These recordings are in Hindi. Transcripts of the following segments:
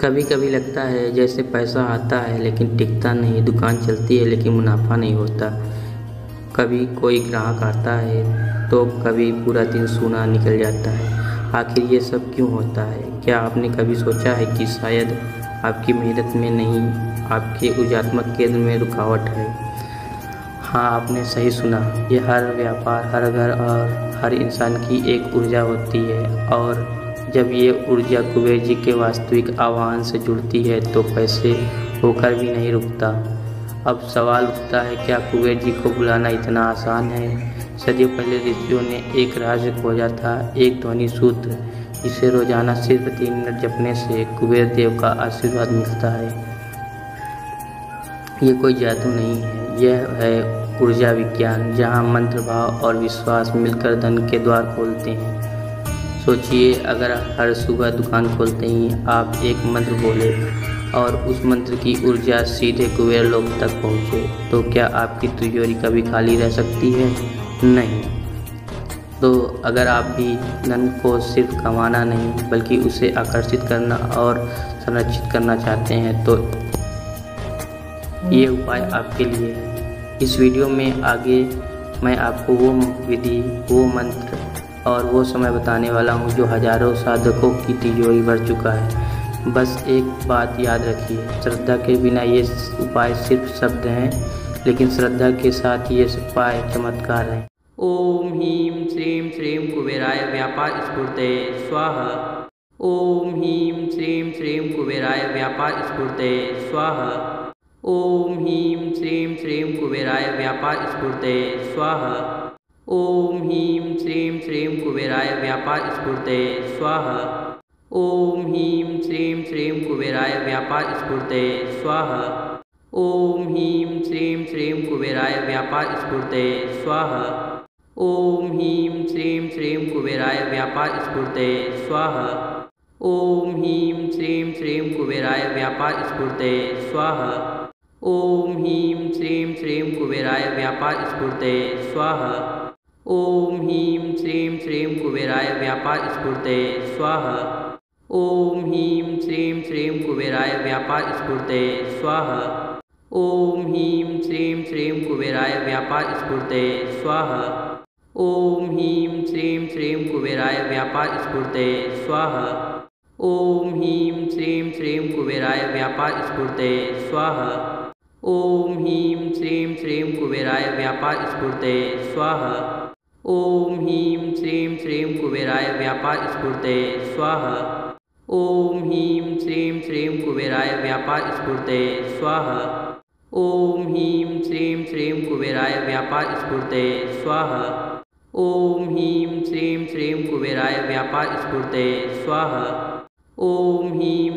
कभी कभी लगता है जैसे पैसा आता है लेकिन टिकता नहीं, दुकान चलती है लेकिन मुनाफा नहीं होता। कभी कोई ग्राहक आता है तो कभी पूरा दिन सूना निकल जाता है। आखिर ये सब क्यों होता है? क्या आपने कभी सोचा है कि शायद आपकी मेहनत में नहीं, आपके ऊर्जात्मक केंद्र में रुकावट है? हाँ, आपने सही सुना। ये हर व्यापार, हर घर और हर इंसान की एक ऊर्जा होती है, और जब ये ऊर्जा कुबेर जी के वास्तविक आह्वान से जुड़ती है तो पैसे होकर भी नहीं रुकता। अब सवाल उठता है, क्या कुबेर जी को बुलाना इतना आसान है? सदियों पहले ऋषियों ने एक रहस्य खोजा था, एक ध्वनि सूत्र जिसे रोजाना सिर्फ 3 मिनट जपने से कुबेर देव का आशीर्वाद मिलता है। ये कोई जादू नहीं है, यह है ऊर्जा विज्ञान, जहाँ मंत्र, भाव और विश्वास मिलकर धन के द्वार खोलते हैं। सोचिए, अगर हर सुबह दुकान खोलते ही आप एक मंत्र बोले और उस मंत्र की ऊर्जा सीधे कुबेर लोक तक पहुँचे, तो क्या आपकी तिजोरी कभी खाली रह सकती है? नहीं। तो अगर आप भी धन को सिर्फ कमाना नहीं बल्कि उसे आकर्षित करना और संरक्षित करना चाहते हैं, तो ये उपाय आपके लिए है। इस वीडियो में आगे मैं आपको वो विधि, वो मंत्र और वो समय बताने वाला हूँ जो हजारों साधकों की तिजोरी भर चुका है। बस एक बात याद रखिए, श्रद्धा के बिना ये उपाय सिर्फ शब्द हैं, लेकिन श्रद्धा के साथ ये उपाय चमत्कार हैं। ओम ह्रीं श्रीं श्रीं कुबेराय व्यापार स्फूर्तये स्वाहा। ओम ह्रीं श्रीं श्रीं कुबेराय व्यापार स्फूर्तये स्वाहा। ओम ह्रीं श्रीं श्रीं कुबेराय व्यापार स्फूर्तये स्वाहा। ओम ह्रीं श्रीं श्रीं कुबेराय व्यापार स्फूर्तये स्वाहा। ओम ह्रीं श्रीं श्रीं कुबेराय व्यापार स्फूर्तये स्वाहा। ओम ह्रीं श्रीं श्रीं कुबेराय व्यापार स्फूर्तये स्वाहा। ओम ह्रीं श्रीं श्रीं कुबेराय व्यापार स्फूर्तये स्वाहा। ओम ह्रीं श्रीं श्रीं कुबेराय व्यापार स्फूर्तये स्वाहा। ओम ह्रीं श्रीं श्रीं कुबेराय व्यापार स्फूर्तये स्वाहा। ओम ह्रीं श्रीं श्रीं कुबेराय व्यापार स्फूर्तये स्वाहा। ओम ह्रीं श्रीं श्रीं कुबेराय व्यापार स्फूर्तये स्वाहा। ओम ह्रीं श्रीं श्रीं कुबेराय व्यापार स्फूर्तये स्वाहा। ओम ह्रीं श्रीं श्रीं कुबेराय व्यापार स्फूर्तये स्वाहा। ओम ह्रीं श्रीं श्रीं कुबेराय व्यापार स्फूर्तये स्वाहा। ओम ह्रीं श्रीं श्रीं कुबेराय व्यापार स्फूर्तये स्वाहा। ओम ह्रीं श्रीं श्रीं कुबेराय व्यापार स्फूर्तये स्वाहा। ओम ह्रीं श्रीं श्रीं कुबेराय व्यापार स्फूर्तये स्वाहा। ओम ह्रीं श्रीं श्रीं कुबेराय व्यापार स्फूर्तये स्वाहा। ओम ह्रीं श्रीं श्रीं कुबेराय व्यापार स्फूर्तये स्वाहा। ओम ह्रीं श्रीं श्रीं कुबेराय व्यापार स्फूर्तये स्वाहा। ओम ह्रीं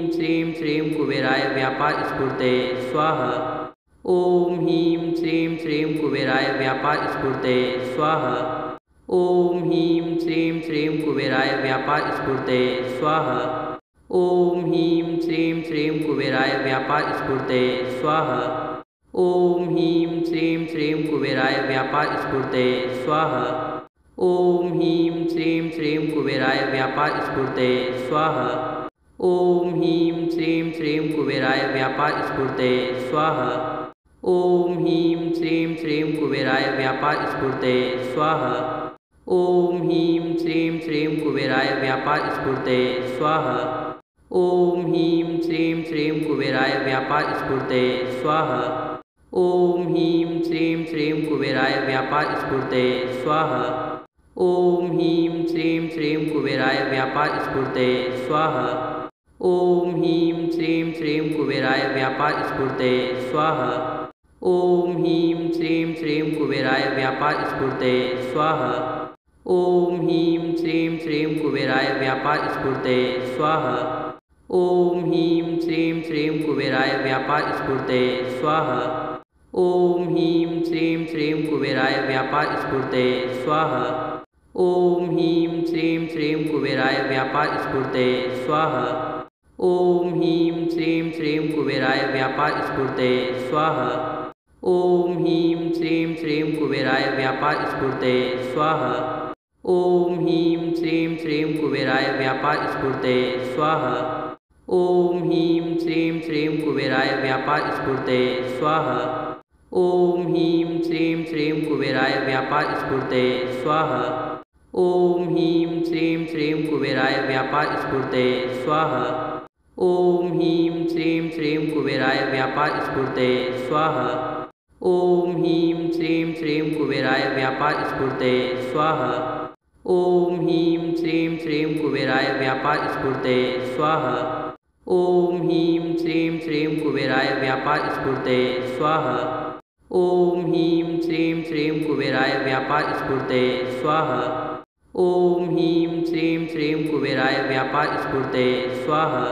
श्रीं श्रीं कुबेराय व्यापार स्फूर्तये स्वाहा। ओम ह्रीं श्रीं श्रीं कुबेराय व्यापार स्फूर्तये स्वाहा। ओम ह्रीं श्रीं श्रीं कुबेराय व्यापार स्फूर्तये स्वाहा। ओम ह्रीं श्रीं श्रीं कुबेराय व्यापार स्फूर्तये स्वाहा। ओम ह्रीं श्रीं श्रीं कुबेराय व्यापार स्फूर्तये स्वाहा। ओम ह्रीं श्रीं श्रीं कुबेराय व्यापार स्फूर्तये स्वाहा। ओम ह्रीं श्रीं श्रीं कुबेराय व्यापार स्फूर्तये स्वाहा। ओम ह्रीं श्रीं श्रीं कुबेराय व्यापार स्फूर्तये स्वाहा। ओम ह्रीं श्रीं श्रीं कुबेराय व्यापार स्फूर्तये स्वाहा। ओम ह्रीं श्रीं श्रीं कुबेराय व्यापार स्फूर्तये स्वाहा। ओम ह्रीं श्रीं श्रीं कुबेराय व्यापार स्फूर्तये स्वाहा। ओम ह्रीं श्रीं श्रीं कुबेराय व्यापार स्फूर्तये स्वाहा। ओम ह्रीं श्रीं श्रीं कुबेराय व्यापार स्फूर्तये स्वाहा। ओम ह्रीं श्रीं श्रीं कुबेराय व्यापार स्फूर्तये स्वाहा। ओम ह्रीं श्रीं श्रीं कुबेराय व्यापार स्फूर्तये स्वाहा। ओम ह्रीं श्रीं श्रीं कुबेराय व्यापार स्फूर्तये स्वाहा। ओम ह्रीं श्रीं श्रीं कुबेराय व्यापार स्फूर्तये स्वाहा। ओम ह्रीं श्रीं श्रीं कुबेराय व्यापार स्फूर्तये स्वाहा। ओम ह्रीं श्रीं श्रीं कुबेराय व्यापार स्फूर्तये स्वाहा। ओम ह्रीं श्रीं श्रीं कुबेराय व्यापार स्फूर्तये स्वाहा। ॐ ह्रीं श्रीं श्रीं कुबेराय व्यापारस्फूर्तये स्वाहा। ॐ ह्रीं श्रीं श्रीं कुबेराय व्यापारस्फूर्तये स्वाहा। ॐ ह्रीं श्रीं श्रीं कुबेराय व्यापारस्फूर्तये स्वाहा। ॐ ह्रीं श्रीं श्रीं कुबेराय व्यापारस्फूर्तये स्वाहा। ॐ ह्रीं श्रीं श्रीं कुबेराय व्यापारस्फूर्तये स्वाहा। ॐ ह्रीं श्रीं श्रीं कुबेराय व्यापारस्फूर्तये स्वाहा। ॐ ह्रीं श्रीं श्रीं कुबेराय व्यापारस्फूर्तये स्वाहा। ॐ ह्रीं श्रीं श्रीं कुबेराय व्यापारस्फूर्तये स्वाहा। ॐ ह्रीं श्रीं श्रीं कुबेराय व्यापारस्फूर्तये स्वाहा।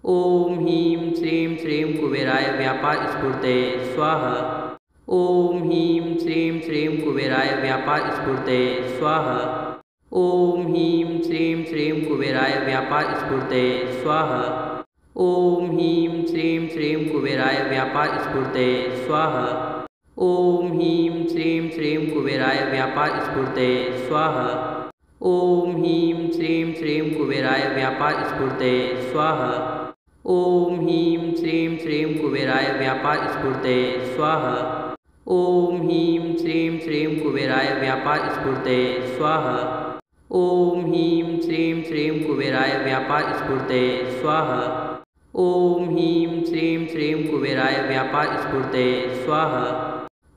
ॐ ह्रीं श्रीं श्रीं कुबेराय व्यापारस्फूर्तये स्वाहा। ॐ ह्रीं श्रीं श्रीं कुबेराय व्यापारस्फूर्तये स्वाहा। ॐ ह्रीं श्रीं श्रीं कुबेराय व्यापारस्फूर्तये स्वाहा। ॐ ह्रीं श्रीं श्रीं कुबेराय व्यापारस्फूर्तये स्वाहा। ॐ ह्रीं श्रीं श्रीं कुबेराय व्यापारस्फूर्तये स्वाहा। ॐ ह्रीं श्रीं श्रीं कुबेराय व्यापारस्फूर्तये स्वाहा। ॐ ह्रीं श्रीं श्रीं कुबेराय व्यापारस्फूर्तये स्वाहा। ॐ ह्रीं श्रीं श्रीं कुबेराय व्यापारस्फूर्तये स्वाहा। ॐ ह्रीं श्रीं श्रीं कुबेराय व्यापारस्फूर्तये स्वाहा। ॐ ह्रीं श्रीं श्रीं कुबेराय व्यापारस्फूर्तये स्वाहा।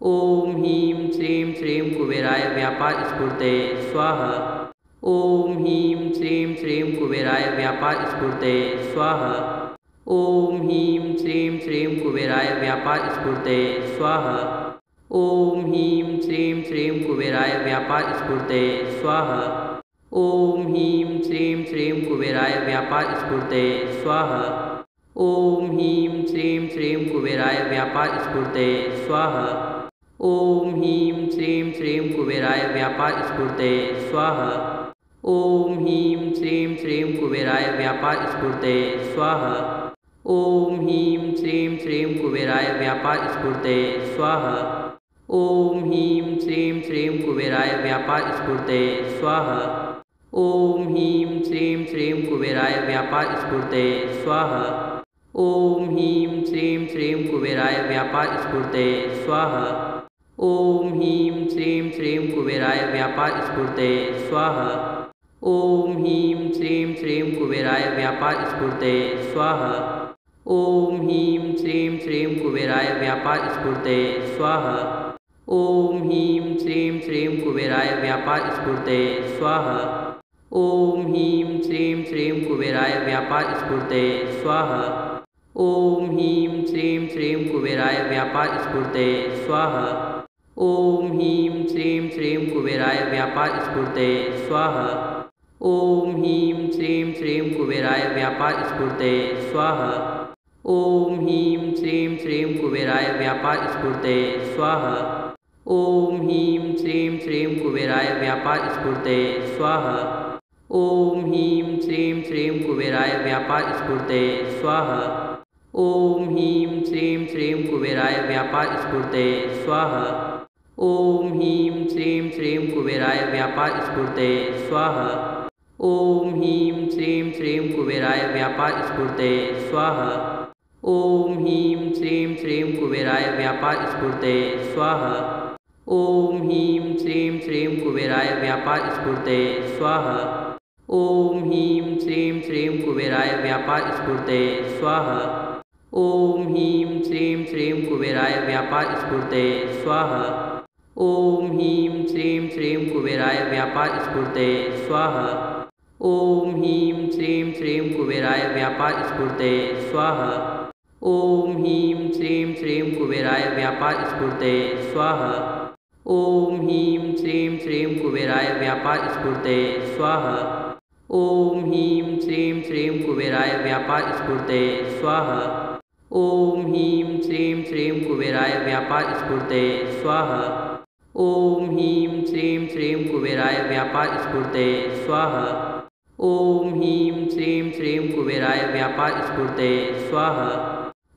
ॐ ह्रीं श्रीं श्रीं कुबेराय व्यापारस्फूर्तये स्वाहा। ॐ ह्रीं श्रीं श्रीं कुबेराय व्यापारस्फूर्तये स्वाहा। ॐ ह्रीं श्रीं श्रीं कुबेराय व्यापारस्फूर्तये स्वाहा। ॐ ह्रीं श्रीं श्रीं कुबेराय व्यापारस्फूर्तये स्वाहा। ॐ ह्रीं श्रीं श्रीं कुबेराय व्यापारस्फूर्तये स्वाहा। ॐ ह्रीं श्रीं श्रीं कुबेराय व्यापारस्फूर्तये स्वाहा। ॐ ह्रीं श्रीं श्रीं कुबेराय व्यापारस्फूर्तये स्वाहा। ॐ ह्रीं श्रीं श्रीं कुबेराय व्यापारस्फूर्तये स्वाहा। ॐ ह्रीं श्रीं श्रीं कुबेराय व्यापारस्फूर्तये स्वाहा। ॐ ह्रीं श्रीं श्रीं कुबेराय व्यापारस्फूर्तये स्वाहा। ॐ ह्रीं श्रीं श्रीं कुबेराय व्यापारस्फूर्तये स्वाहा। ॐ ह्रीं श्रीं श्रीं कुबेराय व्यापारस्फूर्तये स्वाहा। ॐ ह्रीं श्रीं श्रीं कुबेराय व्यापारस्फूर्तये स्वाहा। ॐ ह्रीं श्रीं श्रीं कुबेराय व्यापारस्फूर्तये स्वाहा। ॐ ह्रीं श्रीं श्रीं कुबेराय व्यापारस्फूर्तये स्वाहा। ॐ ह्रीं श्रीं श्रीं कुबेराय व्यापारस्फूर्तये स्वाहा। ॐ ह्रीं श्रीं श्रीं कुबेराय व्यापारस्फूर्तये स्वाहा। ॐ ह्रीं श्रीं श्रीं कुबेराय व्यापारस्फूर्तये स्वाहा। ॐ ह्रीं श्रीं श्रीं कुबेराय व्यापारस्फूर्तये स्वाहा। ॐ ह्रीं श्रीं श्रीं कुबेराय व्यापारस्फूर्तये स्वाहा। ॐ ह्रीं श्रीं श्रीं कुबेराय व्यापारस्फूर्तये स्वाहा। ॐ ह्रीं श्रीं श्रीं कुबेराय व्यापारस्फूर्तये स्वाहा। ॐ ह्रीं श्रीं श्रीं कुबेराय व्यापारस्फूर्तये स्वाहा। ॐ ह्रीं श्रीं श्रीं कुबेराय व्यापारस्फूर्तये स्वाहा। ॐ ह्रीं श्रीं श्रीं कुबेराय व्यापारस्फूर्तये स्वाहा। ॐ ह्रीं श्रीं श्रीं कुबेराय व्यापारस्फूर्तये स्वाहा। ॐ ह्रीं श्रीं श्रीं कुबेराय व्यापारस्फूर्तये स्वाहा। ॐ ह्रीं श्रीं श्रीं कुबेराय व्यापारस्फूर्तये स्वाहा। ॐ ह्रीं श्रीं श्रीं कुबेराय व्यापारस्फूर्तये स्वाहा। ॐ ह्रीं श्रीं श्रीं कुबेराय व्यापारस्फूर्तये स्वाहा। ॐ ह्रीं श्रीं श्रीं कुबेराय व्यापारस्फूर्तये स्वाहा। ॐ ह्रीं श्रीं श्रीं कुबेराय व्यापारस्फूर्तये स्वाहा। ॐ ह्रीं श्रीं श्रीं कुबेराय व्यापारस्फूर्तये स्वाहा। ॐ ह्रीं श्रीं श्रीं कुबेराय व्यापारस्फूर्तये स्वाहा। ॐ ह्रीं श्रीं श्रीं कुबेराय व्यापारस्फूर्तये स्वाहा। ॐ ह्रीं श्रीं श्रीं कुबेराय व्यापारस्फूर्तये स्वाहा। ॐ ह्रीं श्रीं श्रीं कुबेराय व्यापारस्फूर्तये स्वाहा। ॐ ह्रीं श्रीं श्रीं कुबेराय व्यापारस्फूर्तये स्वाहा।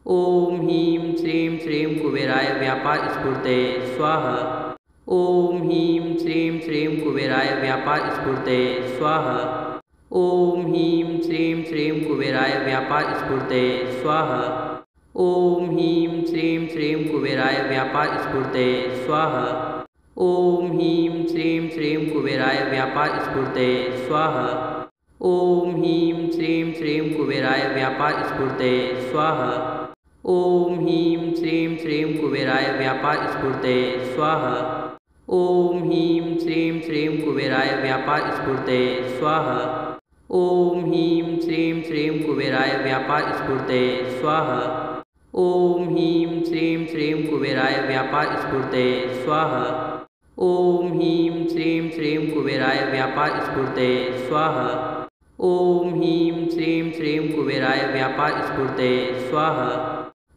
ॐ ह्रीं श्रीं श्रीं कुबेराय व्यापारस्फूर्तये स्वाहा। ॐ ह्रीं श्रीं श्रीं कुबेराय व्यापारस्फूर्तये स्वाहा। ॐ ह्रीं श्रीं श्रीं कुबेराय व्यापारस्फूर्तये स्वाहा। ॐ ह्रीं श्रीं श्रीं कुबेराय व्यापारस्फूर्तये स्वाहा। ॐ ह्रीं श्रीं श्रीं कुबेराय व्यापारस्फूर्तये स्वाहा। ॐ ह्रीं श्रीं श्रीं कुबेराय व्यापारस्फूर्तये स्वाहा। ॐ ह्रीं श्रीं श्रीं कुबेराय व्यापारस्फूर्तये स्वाहा। ॐ ह्रीं श्रीं श्रीं कुबेराय व्यापारस्फूर्तये स्वाहा। ॐ ह्रीं श्रीं श्रीं कुबेराय व्यापारस्फूर्तये स्वाहा। ॐ ह्रीं श्रीं श्रीं कुबेराय व्यापारस्फूर्तये स्वाहा। ॐ ह्रीं श्रीं श्रीं कुबेराय व्यापारस्फूर्तये स्वाहा। ॐ ह्रीं श्रीं श्रीं कुबेराय व्यापारस्फूर्तये स्वाहा।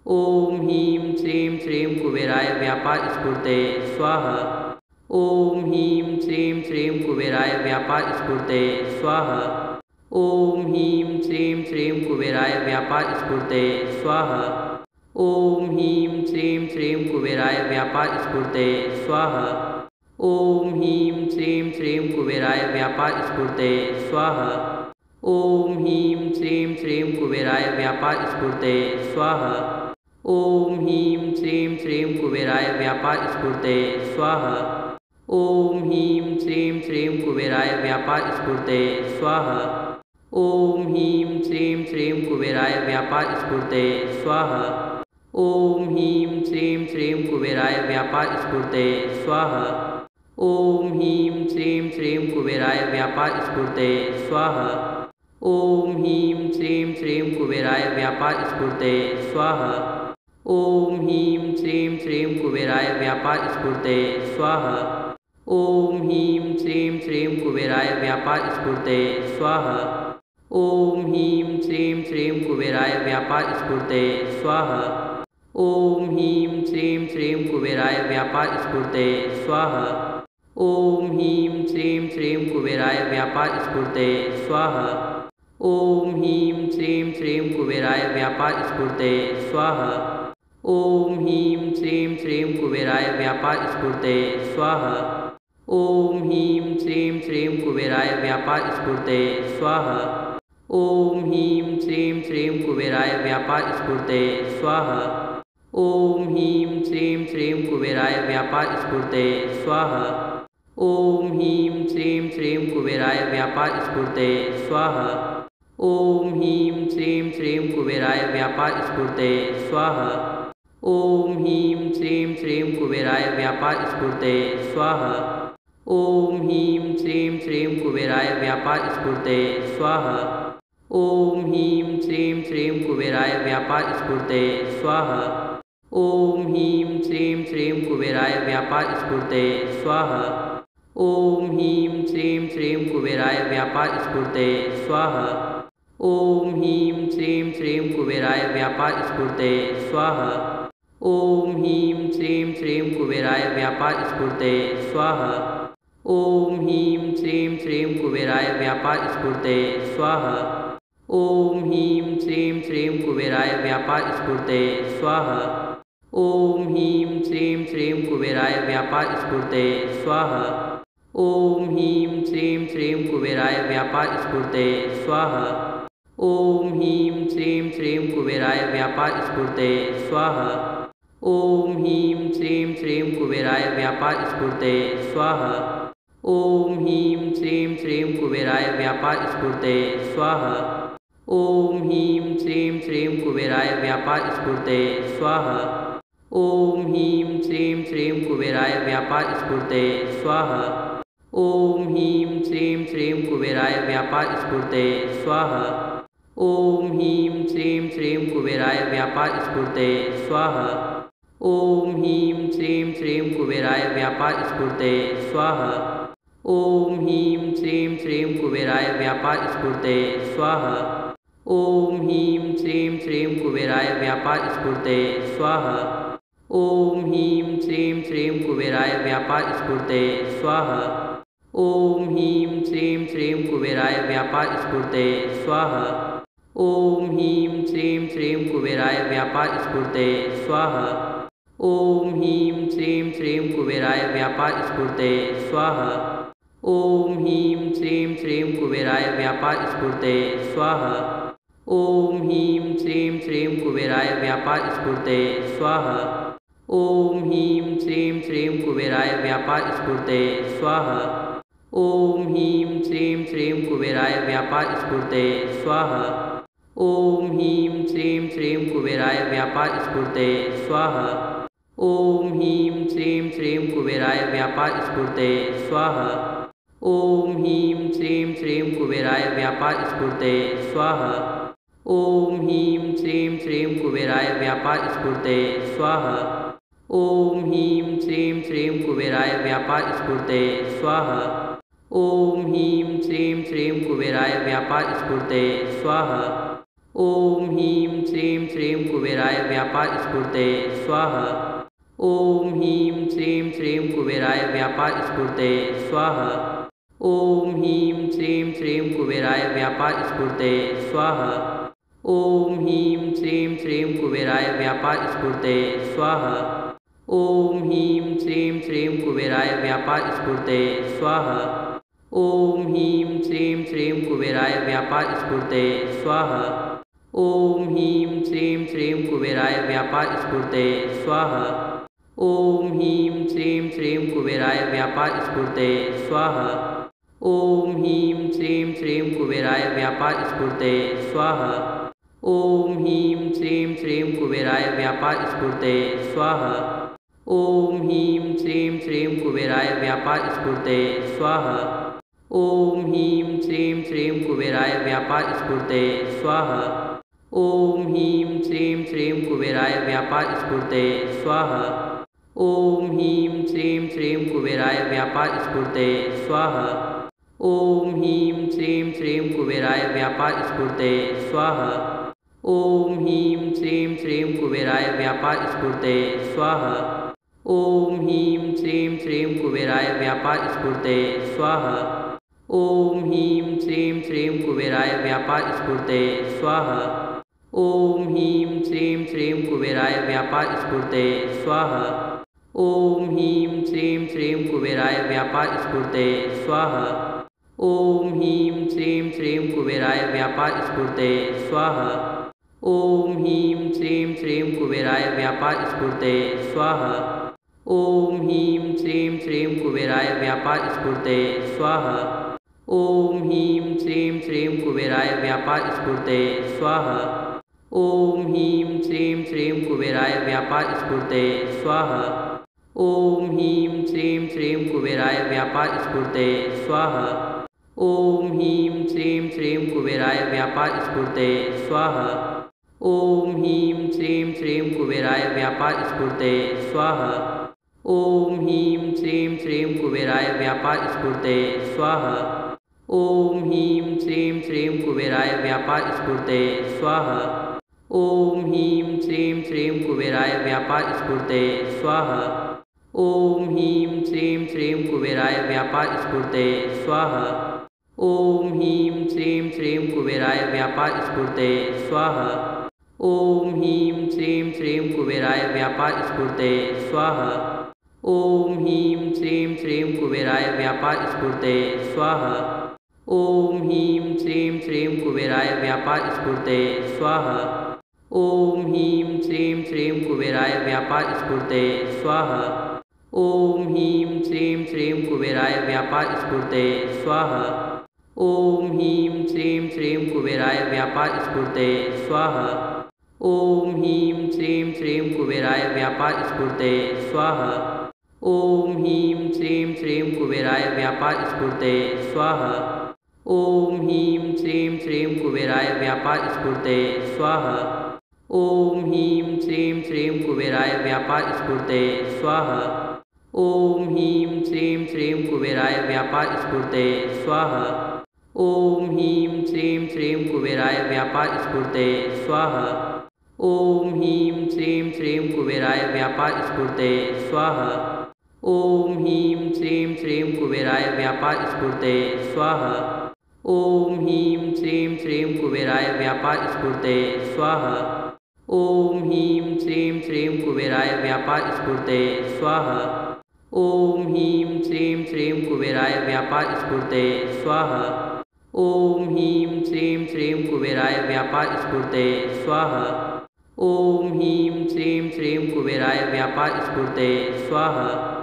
ॐ ह्रीं श्रीं श्रीं कुबेराय व्यापारस्फूर्तये स्वाहा। ॐ ह्रीं श्रीं श्रीं कुबेराय व्यापारस्फूर्तये स्वाहा। ॐ ह्रीं श्रीं श्रीं कुबेराय व्यापारस्फूर्तये स्वाहा। ॐ ह्रीं श्रीं श्रीं कुबेराय व्यापारस्फूर्तये स्वाहा। ॐ ह्रीं श्रीं श्रीं कुबेराय व्यापारस्फूर्तये स्वाहा। ॐ ह्रीं श्रीं श्रीं कुबेराय व्यापारस्फूर्तये स्वाहा। ॐ ह्रीं श्रीं श्रीं कुबेराय व्यापारस्फूर्तये स्वाहा। ॐ ह्रीं श्रीं श्रीं कुबेराय व्यापारस्फूर्तये स्वाहा। ॐ ह्रीं श्रीं श्रीं कुबेराय व्यापारस्फूर्तये स्वाहा। ॐ ह्रीं श्रीं श्रीं कुबेराय व्यापारस्फूर्तये स्वाहा। ॐ ह्रीं श्रीं श्रीं कुबेराय व्यापारस्फूर्तये स्वाहा। ॐ ह्रीं श्रीं श्रीं कुबेराय व्यापारस्फूर्तये स्वाहा। ॐ ह्रीं श्रीं श्रीं कुबेराय व्यापारस्फूर्तये स्वाहा। ॐ ह्रीं श्रीं श्रीं कुबेराय व्यापारस्फूर्तये स्वाहा। ॐ ह्रीं श्रीं श्रीं कुबेराय व्यापारस्फूर्तये स्वाहा। ॐ ह्रीं श्रीं श्रीं कुबेराय व्यापारस्फूर्तये स्वाहा। ॐ ह्रीं श्रीं श्रीं कुबेराय व्यापारस्फूर्तये स्वाहा। ॐ ह्रीं श्रीं श्रीं कुबेराय व्यापारस्फूर्तये स्वाहा। ॐ ह्रीं श्रीं श्रीं कुबेराय व्यापारस्फूर्तये स्वाहा। ॐ ह्रीं श्रीं श्रीं कुबेराय व्यापारस्फूर्तये स्वाहा। ॐ ह्रीं श्रीं श्रीं कुबेराय व्यापारस्फूर्तये स्वाहा। ॐ ह्रीं श्रीं श्रीं कुबेराय व्यापारस्फूर्तये स्वाहा। ॐ ह्रीं श्रीं श्रीं कुबेराय व्यापारस्फूर्तये स्वाहा। ॐ ह्रीं श्रीं श्रीं कुबेराय व्यापारस्फूर्तये स्वाहा। ॐ ह्रीं श्रीं श्रीं कुबेराय व्यापारस्फूर्तये स्वाहा। ॐ ह्रीं श्रीं श्रीं कुबेराय व्यापारस्फूर्तये स्वाहा। ॐ ह्रीं श्रीं श्रीं कुबेराय व्यापारस्फूर्तये स्वाहा। ॐ ह्रीं श्रीं श्रीं कुबेराय व्यापारस्फूर्तये स्वाहा। ॐ ह्रीं श्रीं श्रीं कुबेराय व्यापारस्फूर्तये स्वाहा। ॐ ह्रीं श्रीं श्रीं कुबेराय व्यापारस्फूर्तये स्वाहा। ॐ ह्रीं श्रीं श्रीं कुबेराय व्यापारस्फूर्तये स्वाहा। ॐ ह्रीं श्रीं श्रीं कुबेराय व्यापारस्फूर्तये स्वाहा। ॐ ह्रीं श्रीं श्रीं कुबेराय व्यापारस्फूर्तये स्वाहा। ॐ ह्रीं श्रीं श्रीं कुबेराय व्यापारस्फूर्तये स्वाहा। ॐ ह्रीं श्रीं श्रीं कुबेराय व्यापारस्फूर्तये स्वाहा। ॐ ह्रीं श्रीं श्रीं कुबेराय व्यापारस्फूर्तये स्वाहा। ॐ ह्रीं श्रीं श्रीं कुबेराय व्यापारस्फूर्तये स्वाहा। ॐ ह्रीं श्रीं श्रीं कुबेराय व्यापारस्फूर्तये स्वाहा। ॐ ह्रीं श्रीं श्रीं कुबेराय व्यापारस्फूर्तये स्वाहा। ॐ ह्रीं श्रीं श्रीं कुबेराय व्यापारस्फूर्तये स्वाहा। ॐ ह्रीं श्रीं श्रीं कुबेराय व्यापारस्फूर्तये स्वाहा। ॐ ह्रीं श्रीं श्रीं कुबेराय व्यापारस्फूर्तये स्वाहा। ॐ ह्रीं श्रीं श्रीं कुबेराय व्यापारस्फूर्तये स्वाहा। ॐ ह्रीं श्रीं श्रीं कुबेराय व्यापारस्फूर्तये स्वाहा। ॐ ह्रीं श्रीं श्रीं कुबेराय व्यापारस्फूर्तये स्वाहा। ॐ ह्रीं श्रीं श्रीं कुबेराय व्यापारस्फूर्तये स्वाहा। ॐ ह्रीं श्रीं श्रीं कुबेराय व्यापारस्फूर्तये स्वाहा। ॐ ह्रीं श्रीं श्रीं कुबेराय व्यापारस्फूर्तये स्वाहा। ॐ ह्रीं श्रीं श्रीं कुबेराय व्यापारस्फूर्तये स्वाहा। ॐ ह्रीं श्रीं श्रीं कुबेराय व्यापारस्फूर्तये स्वाहा। ॐ ह्रीं श्रीं श्रीं कुबेराय व्यापारस्फूर्तये स्वाहा। ॐ ह्रीं श्रीं श्रीं कुबेराय व्यापारस्फूर्तये स्वाहा। ॐ ह्रीं श्रीं श्रीं कुबेराय व्यापारस्फूर्तये स्वाहा। ॐ ह्रीं श्रीं श्रीं कुबेराय व्यापारस्फूर्तये स्वाहा। ॐ ह्रीं श्रीं श्रीं कुबेराय व्यापारस्फूर्तये स्वाहा। ॐ ह्रीं श्रीं श्रीं कुबेराय व्यापारस्फूर्तये स्वाहा। ॐ ह्रीं श्रीं श्रीं कुबेराय व्यापारस्फूर्तये स्वाहा। ॐ ह्रीं श्रीं श्रीं कुबेराय व्यापारस्फूर्तये स्वाहा। ॐ ह्रीं श्रीं श्रीं कुबेराय व्यापारस्फूर्तये स्वाहा। ॐ ह्रीं श्रीं श्रीं कुबेराय व्यापारस्फूर्तये स्वाहा। ॐ ह्रीं श्रीं श्रीं कुबेराय व्यापारस्फूर्तये स्वाहा। ॐ ह्रीं श्रीं श्रीं कुबेराय व्यापारस्फूर्तये स्वाहा। ॐ ह्रीं श्रीं श्रीं कुबेराय व्यापारस्फूर्तये स्वाहा। ॐ ह्रीं श्रीं श्रीं कुबेराय व्यापारस्फूर्तये स्वाहा। ॐ ह्रीं श्रीं श्रीं कुबेराय व्यापारस्फूर्तये स्वाहा। ॐ ह्रीं श्रीं श्रीं कुबेराय व्यापारस्फूर्तये स्वाहा। ॐ ह्रीं श्रीं श्रीं कुबेराय व्यापारस्फूर्तये स्वाहा। ॐ ह्रीं श्रीं श्रीं कुबेराय व्यापारस्फूर्तये स्वाहा। ॐ ह्रीं श्रीं श्रीं कुबेराय व्यापारस्फूर्तये स्वाहा। ॐ ह्रीं श्रीं श्रीं कुबेराय व्यापारस्फूर्तये स्वाहा। ॐ ह्रीं श्रीं श्रीं कुबेराय व्यापारस्फूर्तये स्वाहा। ॐ ह्रीं श्रीं श्रीं कुबेराय व्यापारस्फूर्तये स्वाहा। ॐ ह्रीं श्रीं श्रीं कुबेराय व्यापारस्फूर्तये स्वाहा। ॐ ह्रीं श्रीं श्रीं कुबेराय व्यापारस्फूर्तये स्वाहा। ॐ ह्रीं श्रीं श्रीं कुबेराय व्यापारस्फूर्तये स्वाहा। ॐ ह्रीं श्रीं श्रीं कुबेराय व्यापारस्फूर्तये स्वाहा। ॐ ह्रीं श्रीं श्रीं कुबेराय व्यापारस्फूर्तये स्वाहा। ॐ ह्रीं श्रीं श्रीं कुबेराय व्यापारस्फूर्तये स्वाहा। ॐ ह्रीं श्रीं श्रीं कुबेराय व्यापारस्फूर्तये स्वाहा। ॐ ह्रीं श्रीं श्रीं कुबेराय व्यापारस्फूर्तये स्वाहा। ॐ ह्रीं श्रीं श्रीं कुबेराय व्यापारस्फूर्तये स्वाहा। ॐ ह्रीं श्रीं श्रीं कुबेराय व्यापारस्फूर्तये स्वाहा। ॐ ह्रीं श्रीं श्रीं कुबेराय व्यापारस्फूर्तये स्वाहा। ॐ ह्रीं श्रीं श्रीं कुबेराय व्यापारस्फूर्तये स्वाहा। ॐ ह्रीं श्रीं श्रीं कुबेराय व्यापारस्फूर्तये स्वाहा। ॐ ह्रीं श्रीं श्रीं कुबेराय व्यापारस्फूर्तये स्वाहा। ॐ ह्रीं श्रीं श्रीं कुबेराय व्यापारस्फूर्तये स्वाहा। ॐ ह्रीं श्रीं श्रीं कुबेराय व्यापारस्फूर्तये स्वाहा। ॐ ह्रीं श्रीं श्रीं कुबेराय व्यापारस्फूर्तये स्वाहा। ॐ ह्रीं श्रीं श्रीं कुबेराय व्यापारस्फूर्तये स्वाहा। ॐ ह्रीं श्रीं श्रीं कुबेराय व्यापारस्फूर्तये स्वाहा। ॐ ह्रीं श्रीं श्रीं कुबेराय व्यापारस्फूर्तये स्वाहा। ॐ ह्रीं श्रीं श्रीं कुबेराय व्यापारस्फूर्तये स्वाहा। ॐ ह्रीं श्रीं श्रीं कुबेराय व्यापारस्फूर्तये स्वाहा। ॐ ह्रीं श्रीं श्रीं कुबेराय व्यापारस्फूर्तये स्वाहा। ॐ ह्रीं श्रीं श्रीं कुबेराय व्यापारस्फूर्तये स्वाहा। ॐ ह्रीं श्रीं श्रीं कुबेराय व्यापारस्फूर्तये स्वाहा। ॐ ह्रीं श्रीं श्रीं कुबेराय व्यापारस्फूर्तये स्वाहा। ॐ ह्रीं श्रीं श्रीं कुबेराय व्यापारस्फूर्तये स्वाहा। ॐ ह्रीं श्रीं श्रीं कुबेराय व्यापारस्फूर्तये स्वाहा। ॐ ह्रीं श्रीं श्रीं कुबेराय व्यापारस्फूर्तये स्वाहा। ॐ ह्रीं श्रीं श्रीं कुबेराय व्यापारस्फूर्तये स्वाहा। ॐ ह्रीं श्रीं श्रीं कुबेराय व्यापारस्फूर्तये स्वाहा। ॐ ह्रीं श्रीं श्रीं कुबेराय व्यापारस्फूर्तये स्वाहा। ॐ ह्रीं श्रीं श्रीं कुबेराय व्यापारस्फूर्तये स्वाहा। ॐ ह्रीं श्रीं श्रीं कुबेराय व्यापारस्फूर्तये स्वाहा। ॐ ह्रीं श्रीं श्रीं कुबेराय व्यापारस्फूर्तये स्वाहा। ॐ ह्रीं श्रीं श्रीं कुबेराय व्यापारस्फूर्तये स्वाहा। ॐ ह्रीं श्रीं श्रीं कुबेराय व्यापार स्फूर्तये स्वाहा। ॐ ह्रीं श्रीं श्रीं कुबेराय व्यापार स्फूर्तये स्वाहा। ॐ ह्रीं श्रीं श्रीं कुबेराय व्यापार स्फूर्तये स्वाहा।